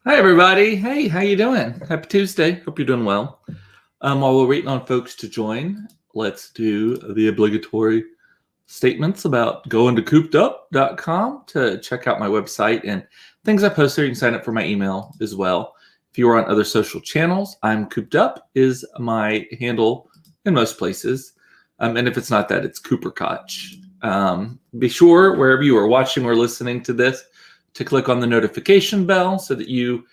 Hi, everybody. Hey, how you doing? Happy Tuesday. Hope you're doing well. While we're waiting on folks to join, let's do the obligatory statements about going to coopedup.com to check out my website and things I post there. You can sign up for my email as well. If you are on other social channels, I'm Cooped Up is my handle in most places. And if it's not that, it's Cooper Koch. Be sure, wherever you are watching or listening to this, to click on the notification bell so that you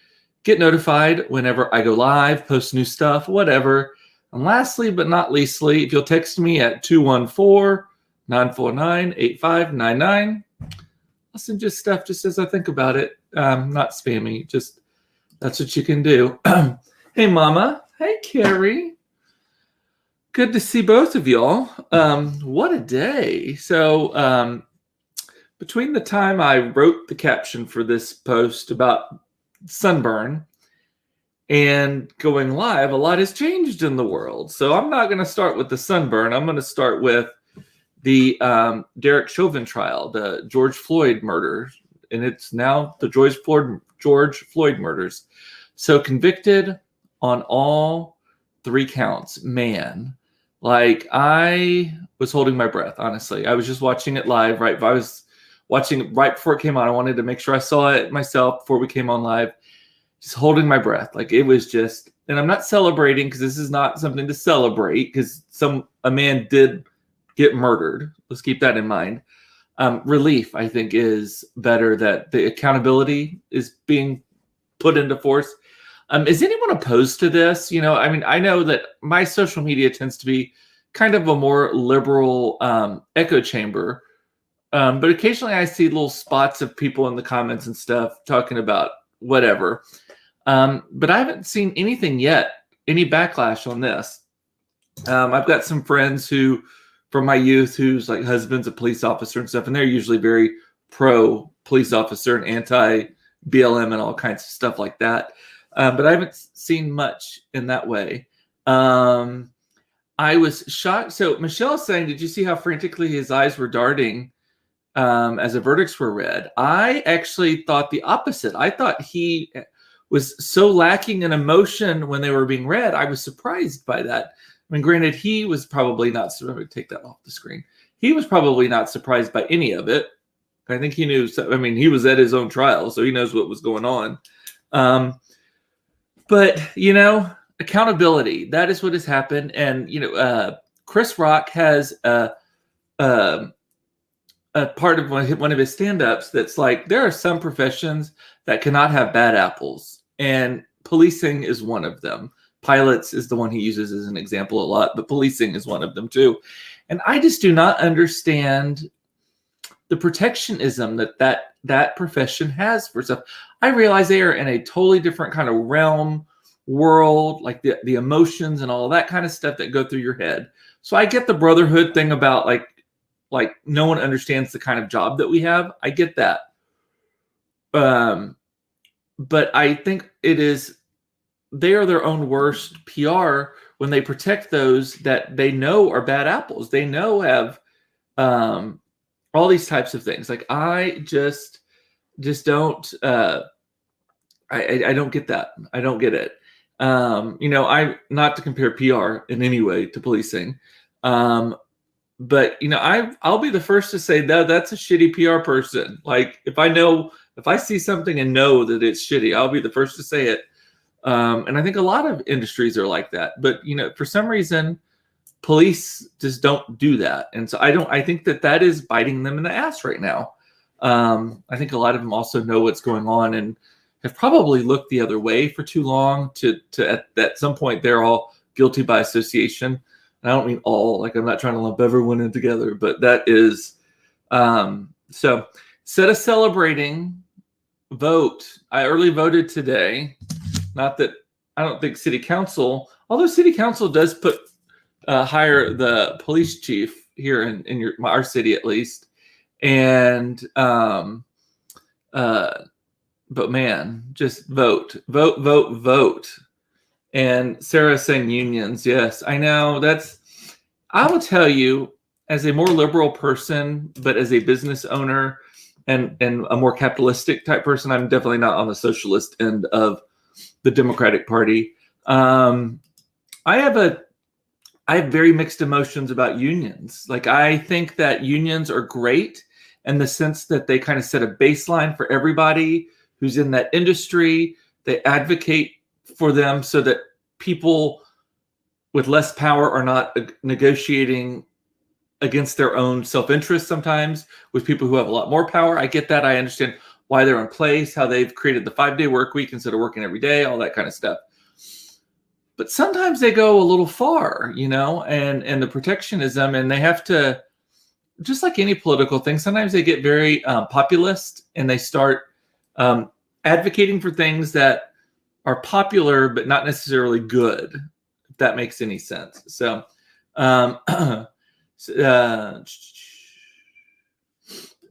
get notified whenever I go live, post new stuff, whatever. And lastly, but not leastly, if you'll text me at 214-949-8599, I'll send you stuff just as I think about it. Not spammy, just that's what you can do. Hey, Mama. Hey, Carrie. Good to see both of y'all. What a day. So, between the time I wrote the caption for this post about sunburn and going live, a lot has changed in the world. So I'm not going to start with the sunburn. I'm going to start with the Derek Chauvin trial, the George Floyd murder. And it's now the George Floyd murders. So convicted on all 3 counts. Man, like I was holding my breath, honestly. I was just watching it live, right? I was watching it right before it came on. I wanted to make sure I saw it myself before we came on live. Just holding my breath. Like it was just, and I'm not celebrating because this is not something to celebrate because a man did get murdered. Let's keep that in mind. Relief, I think, is better that the accountability is being put into force. Is anyone opposed to this? You know, I mean, I know that my social media tends to be kind of a more liberal echo chamber. But occasionally I see little spots of people in the comments and stuff talking about whatever. But I haven't seen anything yet, any backlash on this. I've got some friends from my youth, whose like husband's a police officer and stuff, and they're usually very pro police officer and anti BLM and all kinds of stuff like that. But I haven't seen much in that way. I was shocked. So Michelle's saying, did you see how frantically his eyes were darting as the verdicts were read? I actually thought the opposite. I thought he was so lacking in emotion when they were being read. I was surprised by that. I mean, granted, he was probably not, take that off the screen. He was probably not surprised by any of it. I think he knew, I mean, he was at his own trial, so he knows what was going on. But, you know, accountability, that is what has happened. And, you know, Chris Rock has a part of one of his stand-ups that's like, there are some professions that cannot have bad apples, and policing is one of them. Pilots is the one he uses as an example a lot, but policing is one of them too. And I just do not understand the protectionism that profession has for stuff. I realize they are in a totally different kind of realm, world, like the emotions and all that kind of stuff that go through your head. So I get the brotherhood thing about like no one understands the kind of job that we have. I get that. But I think they are their own worst PR when they protect those that they know are bad apples. They know have all these types of things. Like I just don't, I don't get that. I don't get it. You know, I not to compare PR in any way to policing. But you know, I'll be the first to say that that's a shitty PR person. Like if I see something and know that it's shitty, I'll be the first to say it. And I think a lot of industries are like that. But you know, for some reason, police just don't do that. And so I think that is biting them in the ass right now. I think a lot of them also know what's going on and have probably looked the other way for too long to at some point they're all guilty by association. And I don't mean all, like I'm not trying to lump everyone in together, but that is, so instead of celebrating, vote. I early voted today. Not that I don't think city council, although city council does hire the police chief here in our city at least. And, but man, just vote. And Sarah's saying unions. Yes, I know. I will tell you, as a more liberal person, but as a business owner, and a more capitalistic type person. I'm definitely not on the socialist end of the Democratic Party. I have very mixed emotions about unions. Like, I think that unions are great in the sense that they kind of set a baseline for everybody who's in that industry. They advocate for them so that people with less power are not negotiating against their own self-interest sometimes with people who have a lot more power. I get that. I understand why they're in place, how they've created the 5-day work week instead of working every day, all that kind of stuff. But sometimes they go a little far, and the protectionism, and they have to, just like any political thing, sometimes they get very populist, and they start advocating for things that are popular but not necessarily good, if that makes any sense. So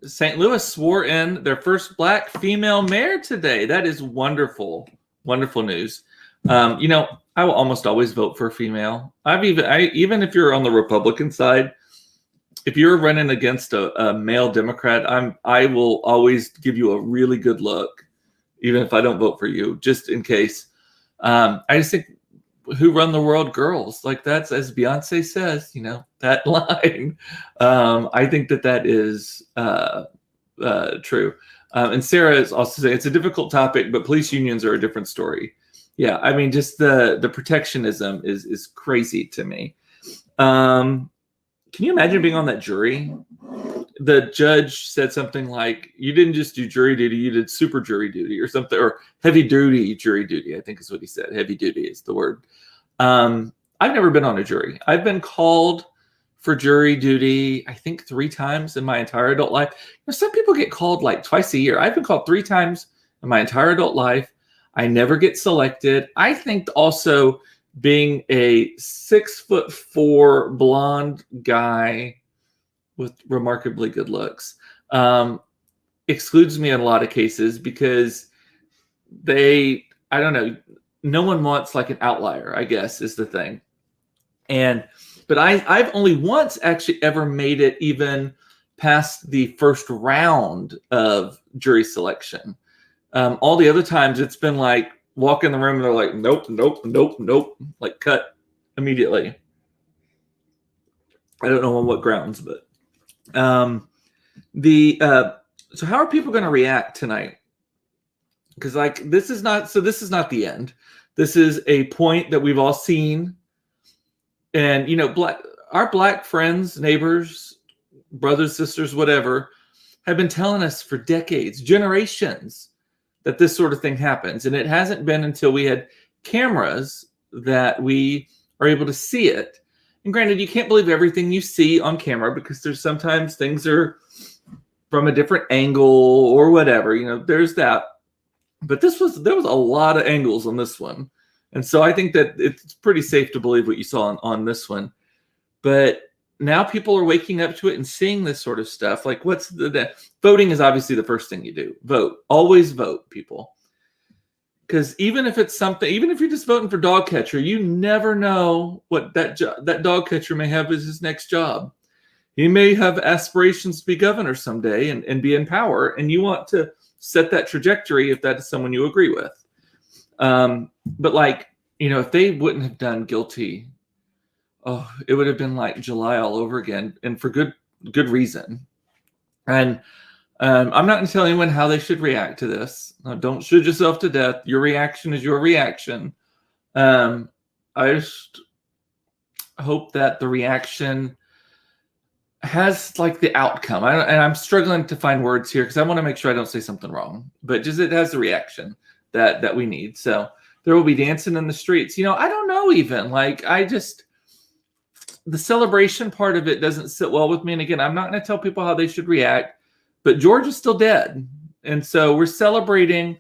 St. Louis swore in their first Black female mayor today. That is wonderful, wonderful news. I will almost always vote for a female. Even if you're on the Republican side, if you're running against a male Democrat, I will always give you a really good look, even if I don't vote for you, just in case. I just think, who run the world, girls? Like, that's, as Beyonce says, that line. I think that is true. And Sarah is also saying it's a difficult topic, but police unions are a different story. Yeah, I mean, just the protectionism is crazy to me. Can you imagine being on that jury? The judge said something like, you didn't just do jury duty, you did super jury duty or something, or heavy duty jury duty, I think is what he said. Heavy duty is the word. I've never been on a jury. I've been called for jury duty, I think 3 times in my entire adult life. Some people get called like twice a year. I've been called 3 times in my entire adult life. I never get selected. I think also being a 6'4" blonde guy with remarkably good looks excludes me in a lot of cases, because I don't know, no one wants like an outlier, I guess, is the thing. But I've only once actually ever made it even past the first round of jury selection. All the other times it's been like, walk in the room and they're like, nope, like cut immediately. I don't know on what grounds, but so how are people going to react tonight? Because this is not the end. This is a point that we've all seen, and our Black friends, neighbors, brothers, sisters, whatever, have been telling us for decades, generations, that this sort of thing happens. And it hasn't been until we had cameras that we are able to see it. And granted, you can't believe everything you see on camera, because there's sometimes things are from a different angle or whatever, there's that. But there was a lot of angles on this one. And so I think that it's pretty safe to believe what you saw on this one. But now people are waking up to it and seeing this sort of stuff. Like, what's the voting is obviously the first thing you do. Vote. Always vote, people. Because even if it's something, even if you're just voting for dog catcher, you never know what that dog catcher may have as his next job. He may have aspirations to be governor someday and be in power, and you want to set that trajectory if that is someone you agree with. But if they wouldn't have done guilty, it would have been like July all over again, and for good reason. And I'm not going to tell anyone how they should react to this. Don't shoot yourself to death. Your reaction is your reaction. I just hope that the reaction has the outcome. I'm struggling to find words here because I want to make sure I don't say something wrong. But just it has the reaction that we need. So there will be dancing in the streets. I don't know even. The celebration part of it doesn't sit well with me. And again, I'm not going to tell people how they should react, but George is still dead. And so we're celebrating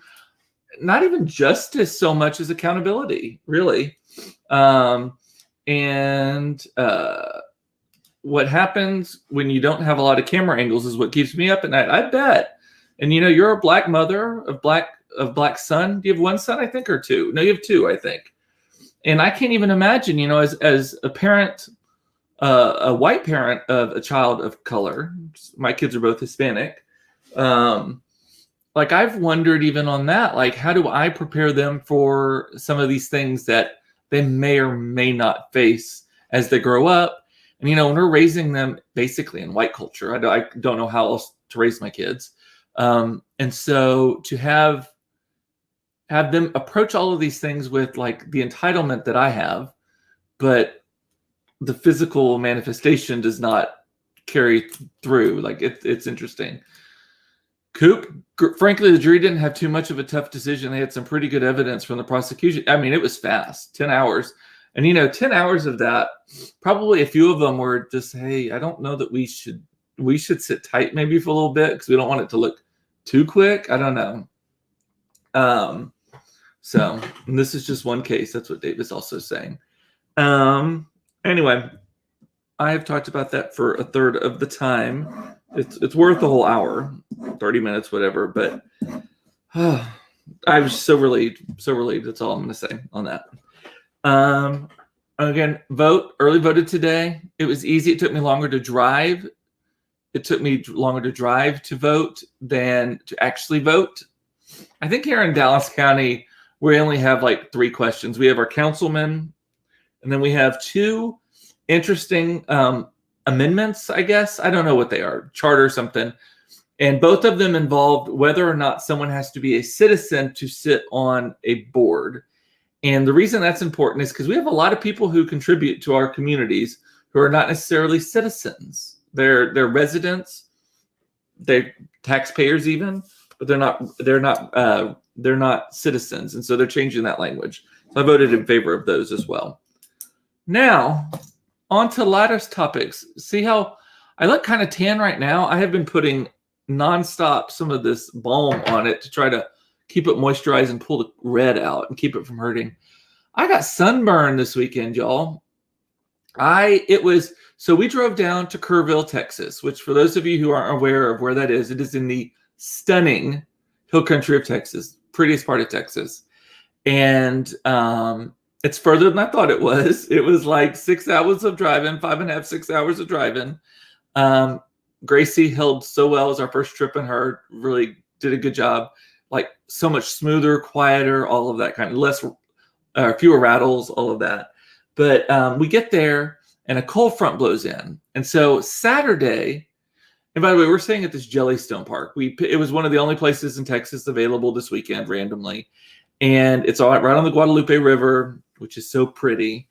not even justice so much as accountability, really. What happens when you don't have a lot of camera angles is what keeps me up at night, I bet. And you're a Black mother of Black son. Do you have one son, I think, or 2? No, you have 2, I think. And I can't even imagine, as a parent, a white parent of a child of color. My kids are both Hispanic. Like I've wondered even on that, like how do I prepare them for some of these things that they may or may not face as they grow up? And, when we're raising them basically in white culture, I don't know how else to raise my kids. And so to have them approach all of these things with like the entitlement that I have, but the physical manifestation does not carry through. Like it's interesting. Coop, frankly, the jury didn't have too much of a tough decision. They had some pretty good evidence from the prosecution. I mean, it was fast, 10 hours. And, 10 hours of that, probably a few of them were just, hey, I don't know that we should sit tight maybe for a little bit because we don't want it to look too quick. I don't know. So this is just one case. That's what Dave is also saying. Anyway, I have talked about that for a third of the time. It's worth the whole hour, 30 minutes, whatever. But I was so relieved. That's all I'm going to say on that. Again, early voted today. It was easy. It took me longer to drive. It took me longer to drive to vote than to actually vote. I think here in Dallas County, we only have like 3 questions. We have our councilman, and then we have 2 interesting amendments, I guess. I don't know what they are, charter or something. And both of them involved whether or not someone has to be a citizen to sit on a board. And the reason that's important is because we have a lot of people who contribute to our communities who are not necessarily citizens. They're residents, they're taxpayers even, but they're not citizens. And so they're changing that language. So I voted in favor of those as well. Now, on to latest topics. See how I look kind of tan right now? I have been putting nonstop some of this balm on it to try to keep it moisturized and pull the red out and keep it from hurting. I got sunburned this weekend, y'all. So we drove down to Kerrville, Texas, which for those of you who aren't aware of where that is, it is in the stunning hill country of Texas, prettiest part of Texas. And it's further than I thought it was. It was like 6 hours of driving, 5.5, 6 hours of driving. Gracie held so well as our first trip, and her really did a good job. Like so much smoother, quieter, all of that kind of fewer rattles, all of that. But we get there and a cold front blows in. And so Saturday, and by the way, we're staying at this Jellystone Park. It was one of the only places in Texas available this weekend randomly. And it's all right on the Guadalupe River, which is so pretty.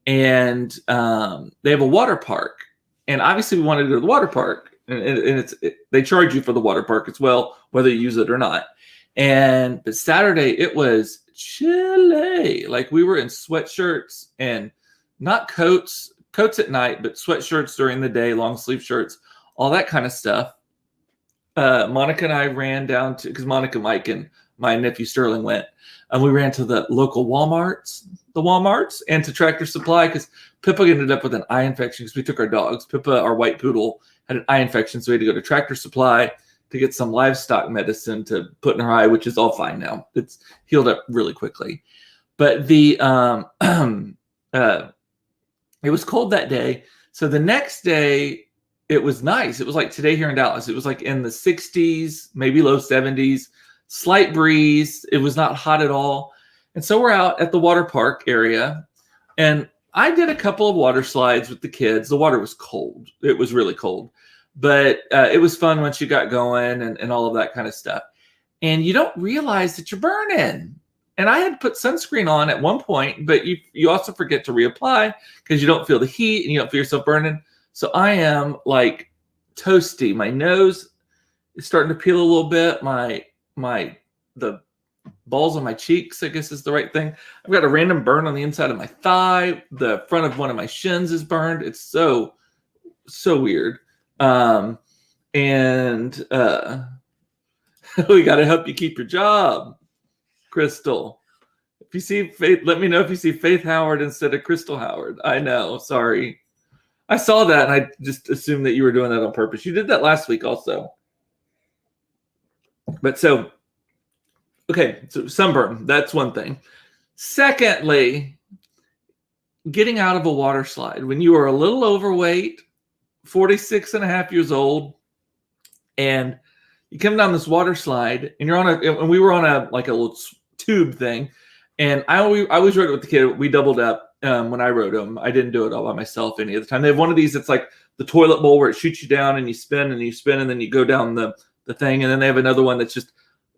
And they have a water park. And obviously we wanted to go to the water park. And they charge you for the water park as well, whether you use it or not. But Saturday, it was chilly. Like we were in sweatshirts and not coats at night, but sweatshirts during the day, long sleeve shirts, all that kind of stuff. Monica and I ran down to, because Monica, Mike, and my nephew Sterling went, and we ran to the local Walmarts, and to Tractor Supply, because Pippa ended up with an eye infection because we took our dogs. Pippa, our white poodle, had an eye infection, so we had to go to Tractor Supply to get some livestock medicine to put in her eye, which is all fine now. It's healed up really quickly. But it was cold that day. So the next day, it was nice. It was like today here in Dallas. It was like in the 60s, maybe low 70s, slight breeze. It was not hot at all. And so we're out at the water park area. And I did a couple of water slides with the kids. The water was cold. It was really cold. But it was fun once you got going and all of that kind of stuff. And you don't realize that you're burning. And I had put sunscreen on at one point, but you also forget to reapply because you don't feel the heat and you don't feel yourself burning. So I am like toasty. My nose is starting to peel a little bit. The balls on my cheeks, I guess is the right thing. I've got a random burn on the inside of my thigh. The front of one of my shins is burned. It's so weird. We got to help you keep your job, Crystal. If you see Faith, let me know if you see Faith Howard instead of Crystal Howard. I know, sorry. I saw that and I just assumed that you were doing that on purpose. You did that last week also. But so sunburn, that's one thing. Secondly, getting out of a water slide. When you are a little overweight, 46 and a half years old, and you come down this water slide, and and we were on a little tube thing, and I always rode it with the kid. We doubled up when I rode them. I didn't do it all by myself any of the time. They have one of these that's like the toilet bowl where it shoots you down and you spin and you spin and then you go down the thing, and then they have another one that's just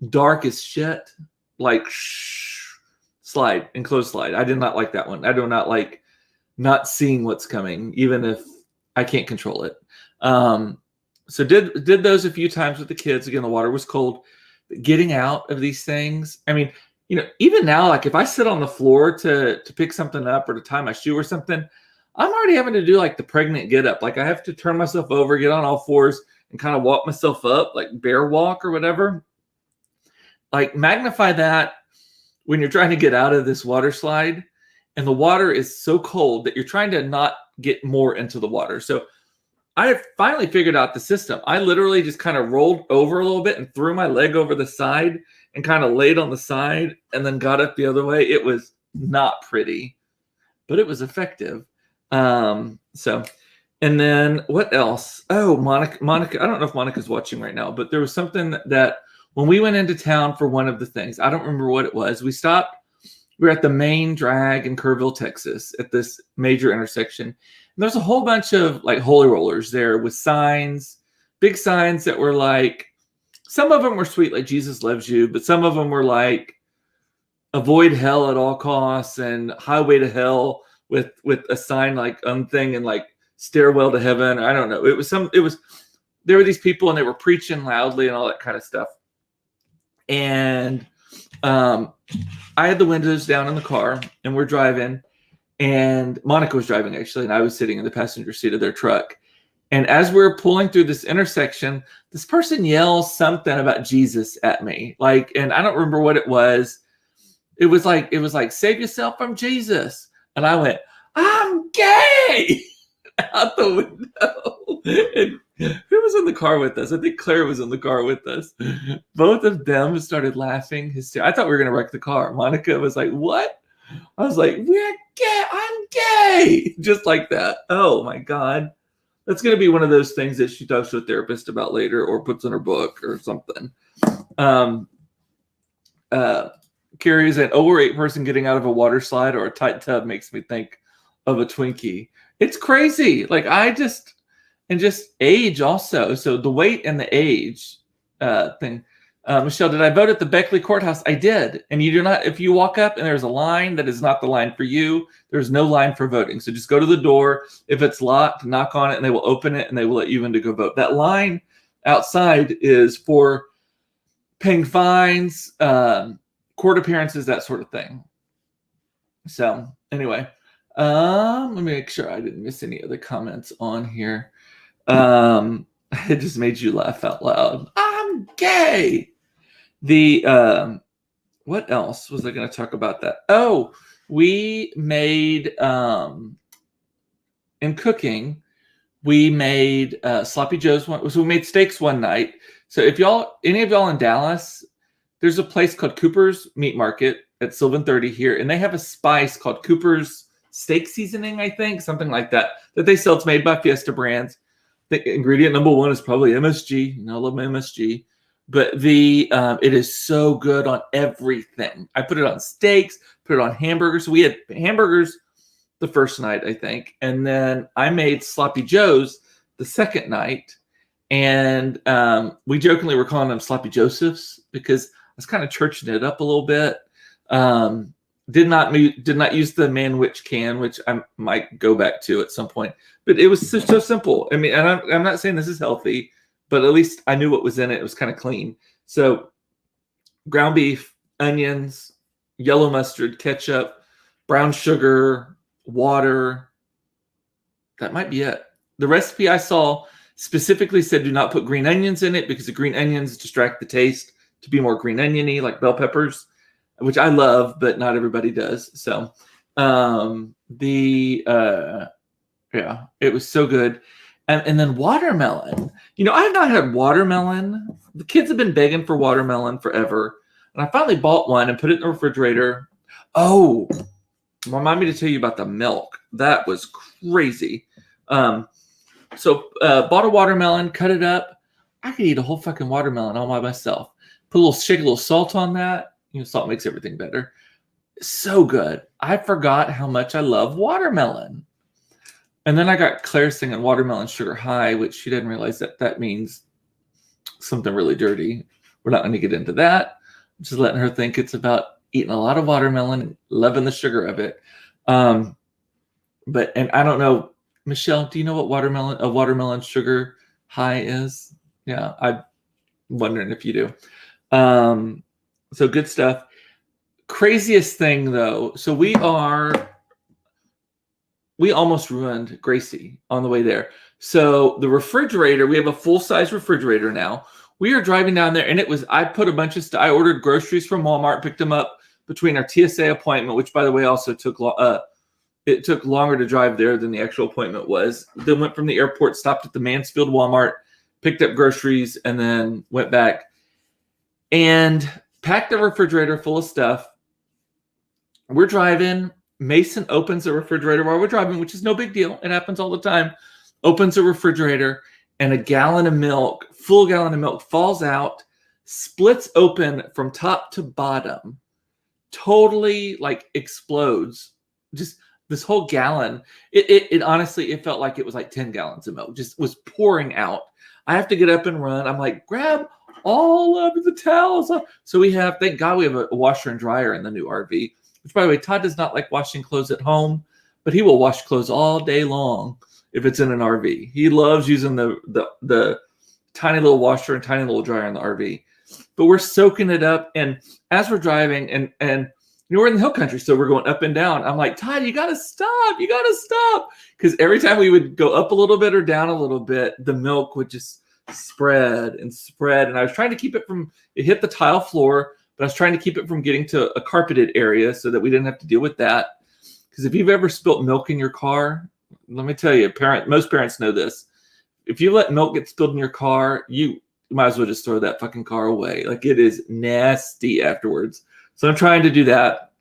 dark as shit, like enclosed slide. I did not like that one. I do not like not seeing what's coming, even if I can't control it. So did those a few times with the kids. Again, the water was cold. Getting out of these things, I mean, even now, like if I sit on the floor to pick something up or to tie my shoe or something, I'm already having to do like the pregnant get up. Like I have to turn myself over, get on all fours, and kind of walk myself up, like bear walk or whatever. Like magnify that when you're trying to get out of this water slide, and the water is so cold that you're trying to not get more into the water. So I finally figured out the system. I literally just kind of rolled over a little bit and threw my leg over the side and kind of laid on the side and then got up the other way. It was not pretty, but it was effective. And then what else? Oh, Monica, I don't know if Monica's watching right now, but there was something that when we went into town for one of the things, I don't remember what it was. We were at the main drag in Kerrville, Texas, at this major intersection. And there's a whole bunch of like holy rollers there with signs, big signs that were like, some of them were sweet, like Jesus loves you, but some of them were like avoid hell at all costs and highway to hell with a sign like thing and like stairwell to heaven. I don't know. There were these people and they were preaching loudly and all that kind of stuff. And I had the windows down in the car and we're driving, and Monica was driving actually, and I was sitting in the passenger seat of their truck. And as we were pulling through this intersection, this person yells something about Jesus at me. Like, and I don't remember what it was. It was like, save yourself from Jesus. And I went, I'm gay out the window. And who was in the car with us? I think Claire was in the car with us. Both of them started laughing. I thought we were going to wreck the car. Monica was like, what? I was like, we're gay. I'm gay. Just like that. Oh my God. That's going to be one of those things that she talks to a therapist about later or puts in her book or something. Carrie is an overweight person getting out of a water slide or a tight tub makes me think of a Twinkie. It's crazy. Like just age also. So the weight and the age thing. Michelle, did I vote at the Beckley Courthouse? I did. And you do not, if you walk up and there's a line that is not the line for you, there's no line for voting. So just go to the door. If it's locked, knock on it and they will open it and they will let you in to go vote. That line outside is for paying fines, court appearances, that sort of thing. So anyway, let me make sure I didn't miss any other comments on here. It just made you laugh out loud. I'm gay. What else was I going to talk about that? Oh, we made, in cooking, we made sloppy joes. So we made steaks one night. So if any of y'all in Dallas, there's a place called Cooper's Meat Market at Sylvan 30 here, and they have a spice called Cooper's Steak Seasoning, I think, something like that they sell. It's made by Fiesta Brands. The ingredient number one is probably MSG. I love my MSG. But it is so good on everything. I put it on steaks, put it on hamburgers. We had hamburgers the first night, I think. And then I made sloppy joes the second night. And we jokingly were calling them sloppy Josephs because I was kind of churching it up a little bit. Did not use the Manwich can, which I might go back to at some point. But it was so simple. I mean, and I'm not saying this is healthy, but at least I knew what was in it. It was kind of clean. So ground beef, onions, yellow mustard, ketchup, brown sugar, water. That might be it. The recipe I saw specifically said do not put green onions in it because the green onions distract the taste to be more green oniony, like bell peppers, which I love, but not everybody does. So yeah, it was so good. And then watermelon. I have not had watermelon. The kids have been begging for watermelon forever. And I finally bought one and put it in the refrigerator. Oh, remind me to tell you about the milk. That was crazy. So bought a watermelon, cut it up. I could eat a whole fucking watermelon all by myself. Shake a little salt on that. Salt makes everything better. So good. I forgot how much I love watermelon. And then I got Claire singing Watermelon Sugar High, which she didn't realize that means something really dirty. We're not going to get into that. I'm just letting her think it's about eating a lot of watermelon and loving the sugar of it. And I don't know, Michelle, do you know what watermelon sugar high is? Yeah, I'm wondering if you do. So good stuff. Craziest thing though. So we almost ruined Gracie on the way there. So the refrigerator, we have a full-size refrigerator now. We are driving down there, and I put a bunch of stuff. I ordered groceries from Walmart, picked them up between our TSA appointment, which, by the way, also took longer to drive there than the actual appointment was. Then went from the airport, stopped at the Mansfield Walmart, picked up groceries, and then went back and packed the refrigerator full of stuff. We're driving. Mason opens the refrigerator while we're driving, which is no big deal. It happens all the time. Opens the refrigerator, and full gallon of milk falls out, splits open from top to bottom, totally explodes. Just this whole gallon. It honestly, it felt like it was like 10 gallons of milk. Just was pouring out. I have to get up and run. I'm like, grab all of the towels. So thank God we have a washer and dryer in the new RV. Which, by the way, Todd does not like washing clothes at home, but he will wash clothes all day long if it's in an RV. He loves using the tiny little washer and tiny little dryer in the RV. But we're soaking it up, and as we're driving, and we're in the hill country, so we're going up and down. I'm like, Todd, you gotta stop, because every time we would go up a little bit or down a little bit, the milk would just spread, and I was trying to keep it from it hit the tile floor. But I was trying to keep it from getting to a carpeted area so that we didn't have to deal with that. Because if you've ever spilt milk in your car, let me tell you, most parents know this. If you let milk get spilled in your car, you might as well just throw that fucking car away. It is nasty afterwards. So I'm trying to do that.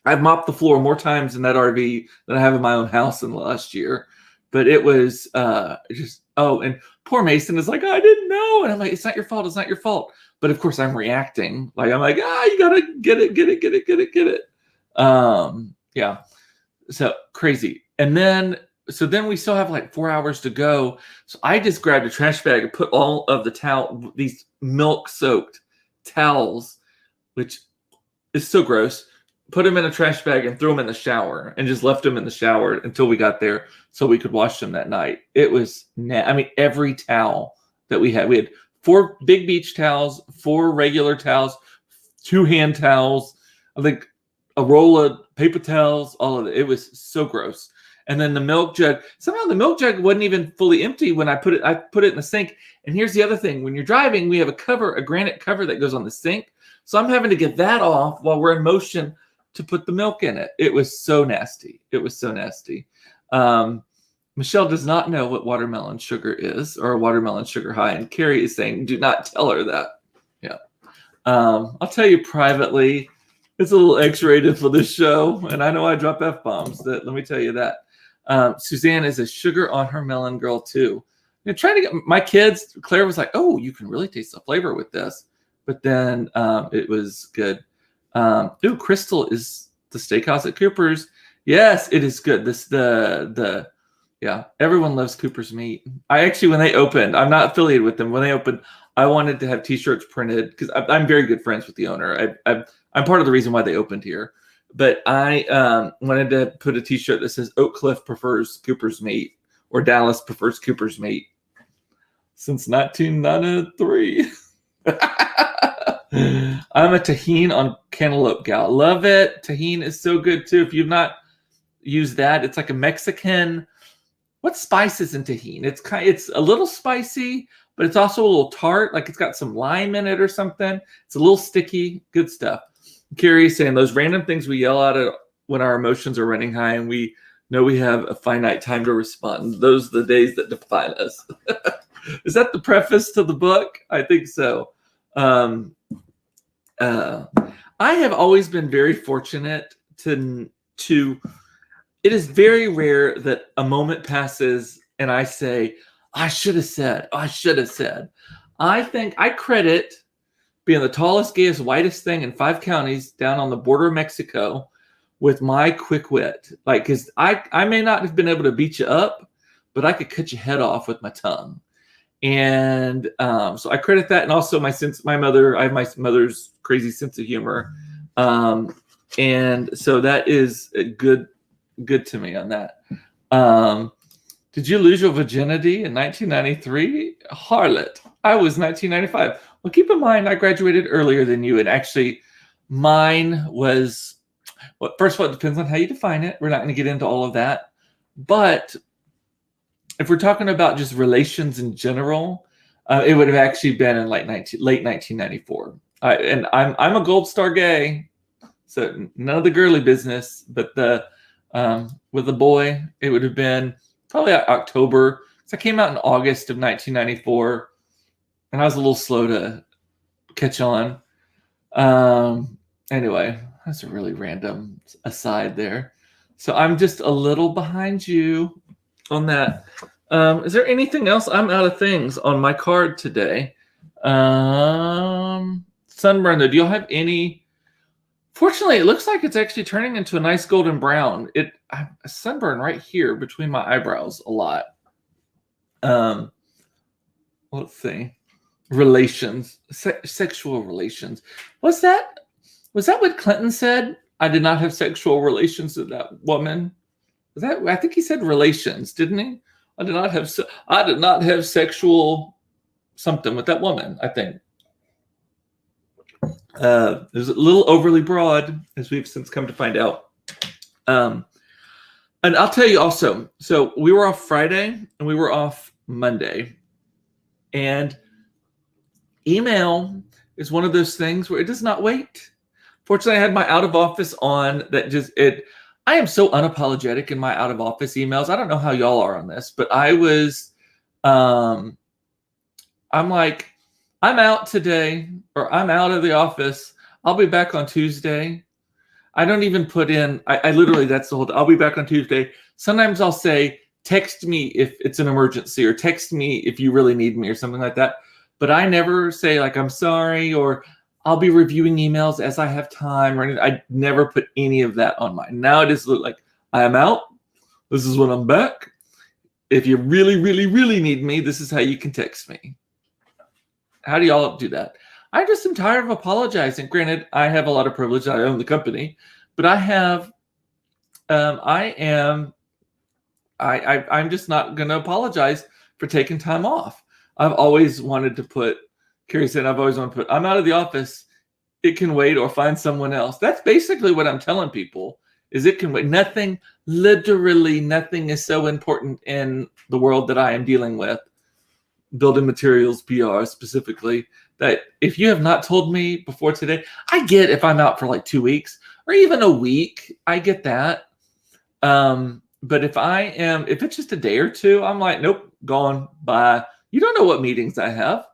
I've mopped the floor more times in that RV than I have in my own house in the last year. But it was and poor Mason is like, I didn't know. And I'm like, it's not your fault. But of course I'm reacting. I'm like, you gotta get it. Yeah. So crazy. And then we still have 4 hours to go. So I just grabbed a trash bag and put all of these milk soaked towels, which is so gross, put them in a trash bag and threw them in the shower and just left them in the shower until we got there so we could wash them that night. It was, every towel that we had 4 big beach towels, 4 regular towels, 2 hand towels, I think a roll of paper towels, all of it. It was so gross. And then the milk jug, somehow the milk jug wasn't even fully empty when I put it in the sink. And here's the other thing. When you're driving, we have a granite cover that goes on the sink. So I'm having to get that off while we're in motion to put the milk in it. It was so nasty. Michelle does not know what watermelon sugar is or a watermelon sugar high. And Carrie is saying, do not tell her that. Yeah. I'll tell you privately, it's a little X-rated for this show. And I know I drop F-bombs. Let me tell you that. Suzanne is a sugar on her melon girl too. Trying to get my kids, Claire was like, oh, you can really taste the flavor with this. But then it was good. Crystal is the steakhouse at Cooper's. Yes, it is good. Yeah, everyone loves Cooper's meat. I actually, when they opened, I'm not affiliated with them. When they opened, I wanted to have T-shirts printed because I'm very good friends with the owner. I'm part of the reason why they opened here. But I wanted to put a T-shirt that says Oak Cliff prefers Cooper's meat or Dallas prefers Cooper's meat since 1993. I'm a tahine on cantaloupe gal. Love it. Tahine is so good too. If you've not used that, it's like a Mexican. What spice is in tahine? It's a little spicy, but it's also a little tart. It's got some lime in it or something. It's a little sticky. Good stuff. Carrie is saying those random things we yell out at when our emotions are running high and we know we have a finite time to respond. Those are the days that define us. Is that the preface to the book? I think so. I have always been very fortunate to it is very rare that a moment passes and I say, I should have said. I think I credit being the tallest, gayest, whitest thing in 5 counties down on the border of Mexico with my quick wit. Like, because I may not have been able to beat you up, but I could cut your head off with my tongue. And so I credit that. And also I have my mother's crazy sense of humor. And so that is good to me on that. Did you lose your virginity in 1993? Harlot. I was 1995. Well, keep in mind, I graduated earlier than you. And actually, mine was, well, first of all, it depends on how you define it. We're not going to get into all of that. But if we're talking about just relations in general, it would have actually been in late 1994. And I'm a gold star gay, so none of the girly business. But with the boy, it would have been probably October. So I came out in August of 1994, and I was a little slow to catch on. Anyway, that's a really random aside there. So I'm just a little behind you on that. Is there anything else? I'm out of things on my card today. Sunburn, though, do y'all have any? Fortunately, it looks like it's actually turning into a nice golden brown. A sunburn right here between my eyebrows a lot. Let's see. Relations, sexual relations. Was that what Clinton said? I did not have sexual relations with that woman. I think he said relations, didn't he? I did not have sexual something with that woman, I think. It was a little overly broad, as we've since come to find out. And I'll tell you also, so we were off Friday and we were off Monday. And email is one of those things where it does not wait. Fortunately, I had my out of office on I am so unapologetic in my out of office emails. I don't know how y'all are on this, but I was, I'm like, I'm out today, or I'm out of the office. I'll be back on Tuesday. I don't even put in, I literally, that's the whole, I'll be back on Tuesday. Sometimes I'll say, text me if it's an emergency, or text me if you really need me, or something like that. But I never say like, I'm sorry, or I'll be reviewing emails as I have time, or anything. I never put any of that on mine. Now it is like, I am out. This is when I'm back. If you really, really, really need me, this is how you can text me. How do y'all do that? I just am tired of apologizing. Granted, I have a lot of privilege. I own the company, but I'm just not going to apologize for taking time off. I've always wanted to put, Carrie said, I'm out of the office. It can wait, or find someone else. That's basically what I'm telling people, is it can wait. Literally nothing is so important in the world that I am dealing with, building materials, PR specifically, that if you have not told me before today, I get if I'm out for like 2 weeks or even a week, I get that. But if it's just a day or two, I'm like, nope, gone, bye. You don't know what meetings I have.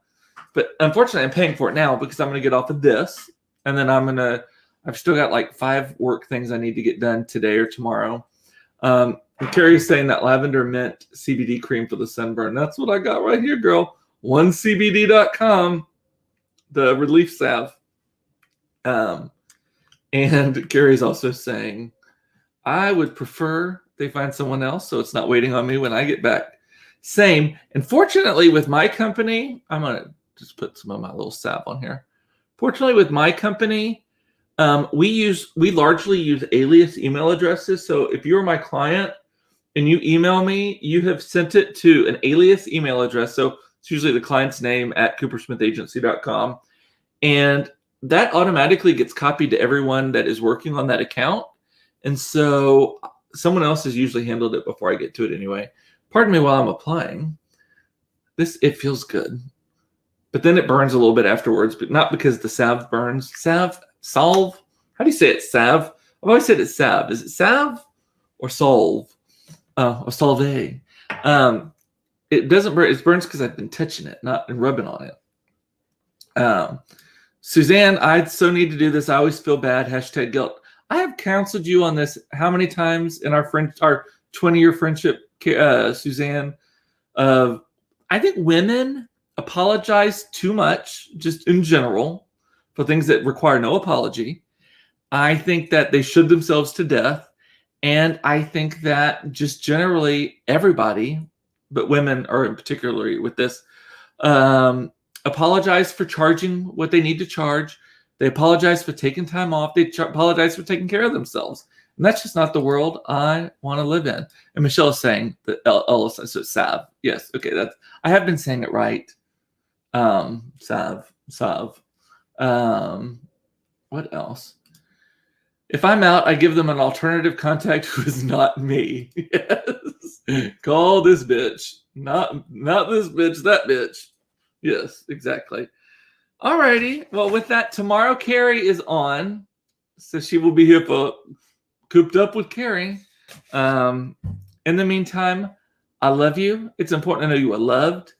But unfortunately, I'm paying for it now because I'm going to get off of this. And then I've still got like 5 work things I need to get done today or tomorrow. And Carrie's saying that lavender mint CBD cream for the sunburn. That's what I got right here, girl. 1CBD.com, the relief salve. And Carrie's also saying, I would prefer they find someone else so it's not waiting on me when I get back. Same. And fortunately, with my company, I'm going to just put some of my little salve on here. Fortunately, with my company, we largely use alias email addresses. So if you're my client and you email me, you have sent it to an alias email address. So it's usually the client's name at coopersmithagency.com. And that automatically gets copied to everyone that is working on that account. And so someone else has usually handled it before I get to it anyway. Pardon me while I'm applying. It feels good. But then it burns a little bit afterwards, but not because the salve burns. Salve? How do you say it? Salve? I've always said it's salve. Is it salve or solve? Or solve? It doesn't burn. It burns because I've been touching it, not rubbing on it. Suzanne, I so need to do this. I always feel bad. # guilt. I have counseled you on this how many times in our 20-year friendship, Suzanne? I think women apologize too much, just in general, for things that require no apology. I think that they should themselves to death. And I think that just generally everybody, but women are in particularly with this, apologize for charging what they need to charge. They apologize for taking time off. They apologize for taking care of themselves. And that's just not the world I want to live in. And Michelle is saying that Ella so Sav. Yes, okay, that's I have been saying it right. Sav. What else? If I'm out, I give them an alternative contact who is not me. Yes. Call this bitch. Not this bitch, that bitch. Yes, exactly. Alrighty. Well, with that, tomorrow Carrie is on. So she will be here for Cooped Up with Carrie. In the meantime, I love you. It's important to know you are loved.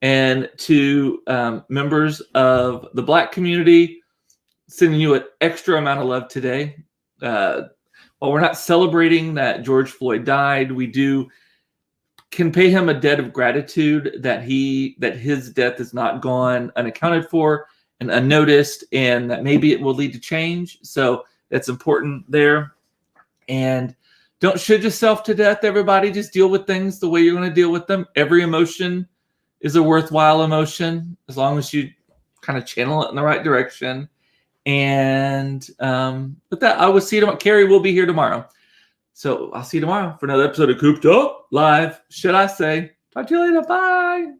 And to members of the Black community, sending you an extra amount of love today. While we're not celebrating that George Floyd died, we can pay him a debt of gratitude that his death is not gone unaccounted for and unnoticed, and that maybe it will lead to change. So that's important there. And don't shoot yourself to death, everybody. Just deal with things the way you're going to deal with them. Every emotion is a worthwhile emotion as long as you kind of channel it in the right direction. And with that, I will see you tomorrow. Carrie will be here tomorrow. So I'll see you tomorrow for another episode of Cooped Up Live. Should I say? Talk to you later. Bye.